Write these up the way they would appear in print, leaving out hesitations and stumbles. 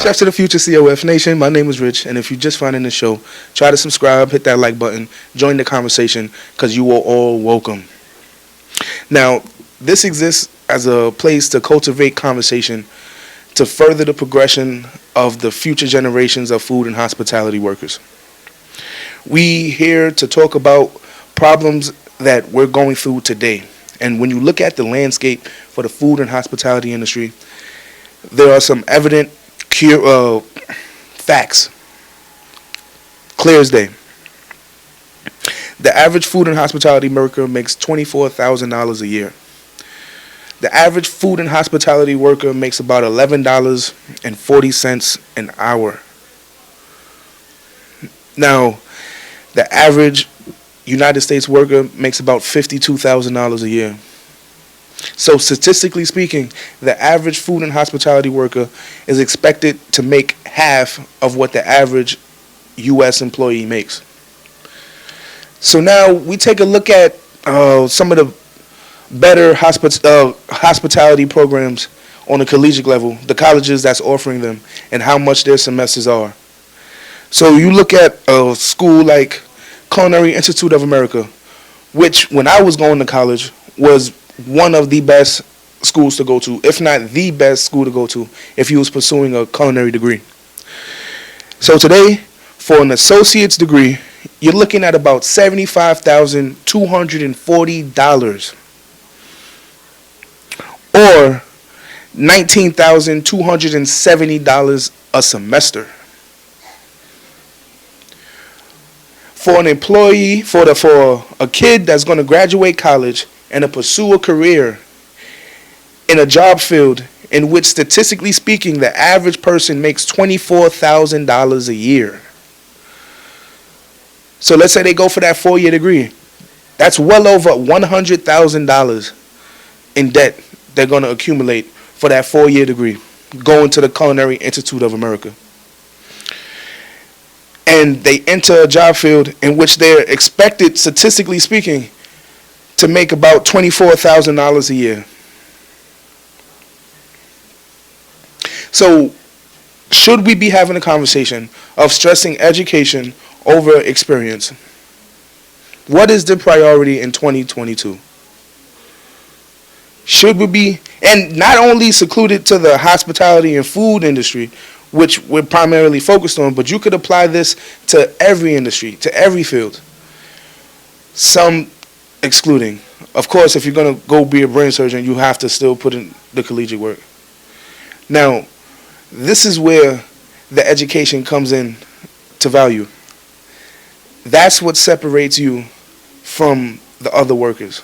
Chef to the Future COF Nation, my name is Rich, and if you're just finding the show, try to subscribe, hit that like button, join the conversation, because you are all welcome. Now, this exists as a place to cultivate conversation to further the progression of the future generations of food and hospitality workers. We here to talk about problems that we're going through today. And when you look at the landscape for the food and hospitality industry, there are some evident facts, clear as day. The average food and hospitality worker makes $24,000 a year. The average food and hospitality worker makes about $11.40 an hour. Now, the average United States worker makes about $52,000 a year. So statistically speaking, the average food and hospitality worker is expected to make half of what the average U.S. employee makes. So now we take a look at some of the better hospitality programs on the collegiate level, the colleges that's offering them, and how much their semesters are. So you look at a school like Culinary Institute of America, which when I was going to college was one of the best schools to go to, if not the best school to go to, if you was pursuing a culinary degree. So today, for an associate's degree, you're looking at about $75,240 or $19,270 a semester. For an employee, for a kid that's going to graduate college and to pursue a career in a job field in which, statistically speaking, the average person makes $24,000 a year. So let's say they go for that 4-year degree. That's well over $100,000 in debt they're going to accumulate for that 4-year degree, going to the Culinary Institute of America. And they enter a job field in which they're expected, statistically speaking, to make about $24,000 a year. So, should we be having a conversation of stressing education over experience? What is the priority in 2022? Should we be, and not only secluded to the hospitality and food industry, which we're primarily focused on, but you could apply this to every industry, to every field. Some excluding. Of course, if you're going to go be a brain surgeon, you have to still put in the collegiate work. Now, this is where the education comes in to value. That's what separates you from the other workers.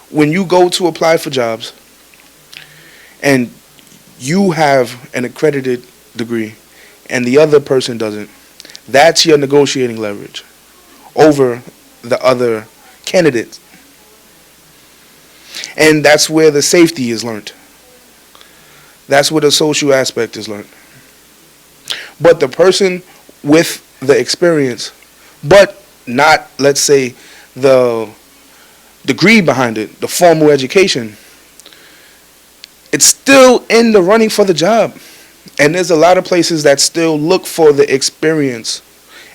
When you go to apply for jobs and you have an accredited degree and the other person doesn't, that's your negotiating leverage over the other candidates. And that's where the safety is learned. That's where the social aspect is learned. But the person with the experience, but not, let's say, the degree behind it, the formal education, it's still in the running for the job. And there's a lot of places that still look for the experience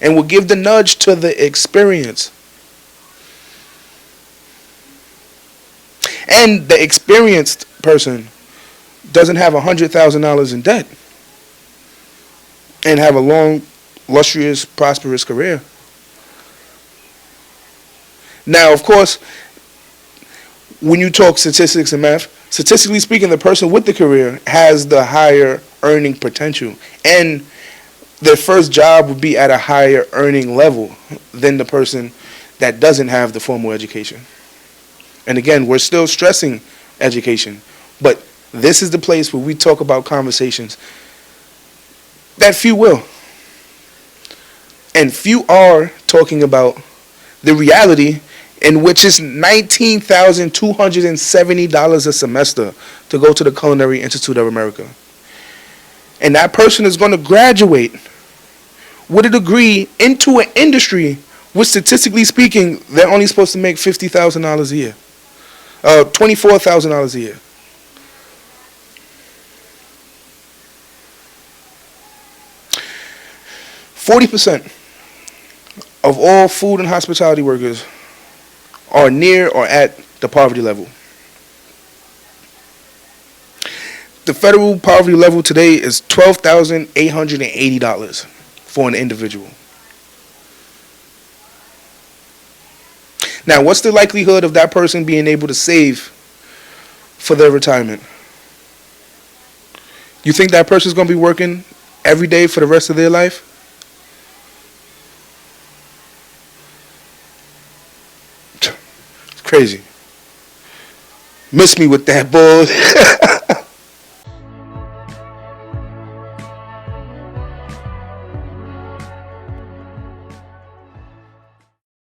and will give the nudge to the experience. And the experienced person doesn't have $100,000 in debt and have a long, luxurious, prosperous career. Now, of course, when you talk statistics and math, statistically speaking, the person with the career has the higher earning potential, and their first job would be at a higher earning level than the person that doesn't have the formal education. And again, we're still stressing education, but this is the place where we talk about conversations that few will. And few are talking about the reality in which it's $19,270 a semester to go to the Culinary Institute of America. And that person is going to graduate with a degree into an industry which, statistically speaking, they're only supposed to make $50,000 a year. $24,000 a year. 40% of all food and hospitality workers are near or at the poverty level. The federal poverty level today is $12,880 for an individual. Now, what's the likelihood of that person being able to save for their retirement? You think that person's going to be working every day for the rest of their life? It's crazy. Miss me with that, boy.